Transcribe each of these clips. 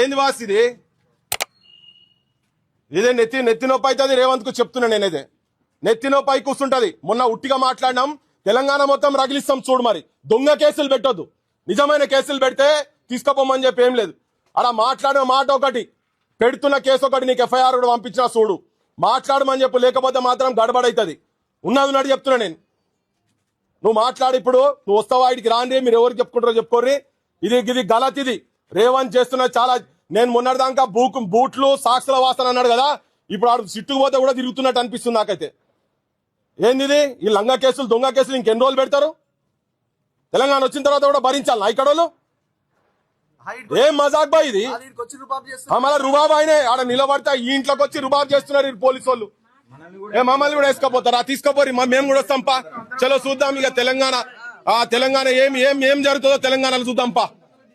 ఏంది వాస్ ఇది? ఇదే నెత్తి నొప్పి అవుతుంది రేవంత్ కు చెప్తున్నా నేనేదే. నెత్తి నొప్పి అయి కూర్చుంటది. మొన్న ఉట్టిగా మాట్లాడినాం, తెలంగాణ మొత్తం రగిలిస్తాం చూడు. మరి దొంగ కేసులు పెట్టొద్దు, నిజమైన కేసులు పెడితే తీసుకుపోమని చెప్పి ఏం లేదు. అలా మాట్లాడిన మాట ఒకటి, పెడుతున్న కేసు ఒకటి, నీకు ఎఫ్ఐఆర్ కూడా పంపించినా చూడు. మాట్లాడమని చెప్పు, లేకపోతే మాత్రం గడబడవుతుంది. ఉన్నది చెప్తున్నా నేను. నువ్వు మాట్లాడి ఇప్పుడు నువ్వు వస్తావా ఇడికి రాండి, మీరు ఎవరికి చెప్పుకుంటారో చెప్పుకోర్రి. ఇది గలత్. ఇది రేవంత్ చేస్తున్న చాలా. నేను మొన్నటిదాకా బూట్లు సాక్షుల వాసన అన్నాడు కదా, ఇప్పుడు ఆడు సిట్టుకుపోతే కూడా తిరుగుతున్నట్టు అనిపిస్తుంది నాకైతే. ఏంది ఈ లంగా కేసులు, దొంగ కేసులు ఇంకెన్ని రోజులు పెడతారు? తెలంగాణ వచ్చిన తర్వాత కూడా భరించాలి ఇక్కడ వాళ్ళు. ఏం మజాక్ బా ఇది? మళ్ళీ రుబాబ్ ఆయనే ఆడ నిలబడితే ఈ ఇంట్లోకి వచ్చి రుబాబ్ చేస్తున్నారు ఈ పోలీసు వాళ్ళు. మమ్మల్ని కూడా వేసుకోపోతారా? తీసుకోపోరి, మేము కూడా వస్తాంపా. చలో చూద్దాం ఇక తెలంగాణ ఏం జరుగుతుందో తెలంగాణలో చూద్దాంపా.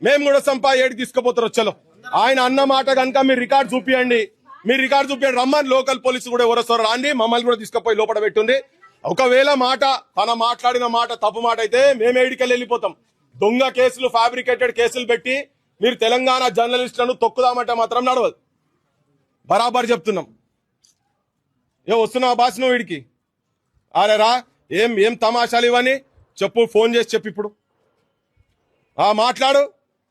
మేము కూడా వస్తాంపా. ఏడికి తీసుకుపోతారో చలో. ఆయన అన్న మాట కనుక మీరు రికార్డు చూపియండి, రమ్మని లోకల్ పోలీసు కూడా ఎవరు వస్తారో రాండి, మమ్మల్ని కూడా తీసుకుపోయి లోపల పెట్టుంది. ఒకవేళ తన మాట్లాడిన మాట తప్పు మాట అయితే మేము ఏడికెళ్ళి వెళ్ళిపోతాం. దొంగ కేసులు, ఫ్యాబ్రికేటెడ్ కేసులు పెట్టి మీరు తెలంగాణ జర్నలిస్టులను తొక్కుదామంటే మాత్రం నడవదు. బరాబర్ చెప్తున్నాం. వస్తున్నావా బాస్ నువ్వు వీడికి? అరే రా, ఏం తమాషాలు ఇవన్నీ చెప్పు. ఫోన్ చేసి చెప్పు ఇప్పుడు. మాట్లాడు.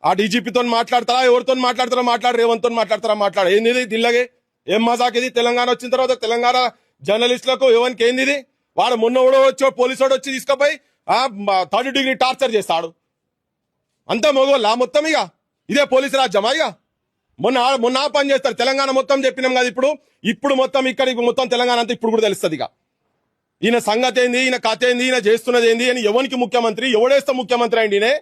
ఆ డీజీపీతో మాట్లాడతారా, ఎవరితో మాట్లాడతారో మాట్లాడు, రేవంత్తో మాట్లాడతారా మాట్లాడు. ఏంది దిల్లగే? ఏం మజాక్ ఇది? తెలంగాణ వచ్చిన తర్వాత తెలంగాణ జర్నలిస్టులకు ఎవరికి ఏంది ఇది? వాడు మొన్నోడో వచ్చో పోలీసు వాడు వచ్చి తీసుకుపోయి 3rd డిగ్రీ టార్చర్ చేస్తాడు. అంతా మొగోళ్ళ మొత్తం ఇక ఇదే పోలీసు రాజ్యమా? ఇక మొన్న పని చేస్తారు. తెలంగాణ మొత్తం చెప్పినాం కదా, ఇప్పుడు మొత్తం ఇక్కడ మొత్తం తెలంగాణ అంతా ఇప్పుడు కూడా తెలుస్తుంది. ఇక ఈయన సంగతి ఏంది, ఈయన కథ ఏంది, ఈయన చేస్తున్నది ఏంది అని ఎవరికి ముఖ్యమంత్రి, ఎవడేస్తే ముఖ్యమంత్రి అండి ఈయనే.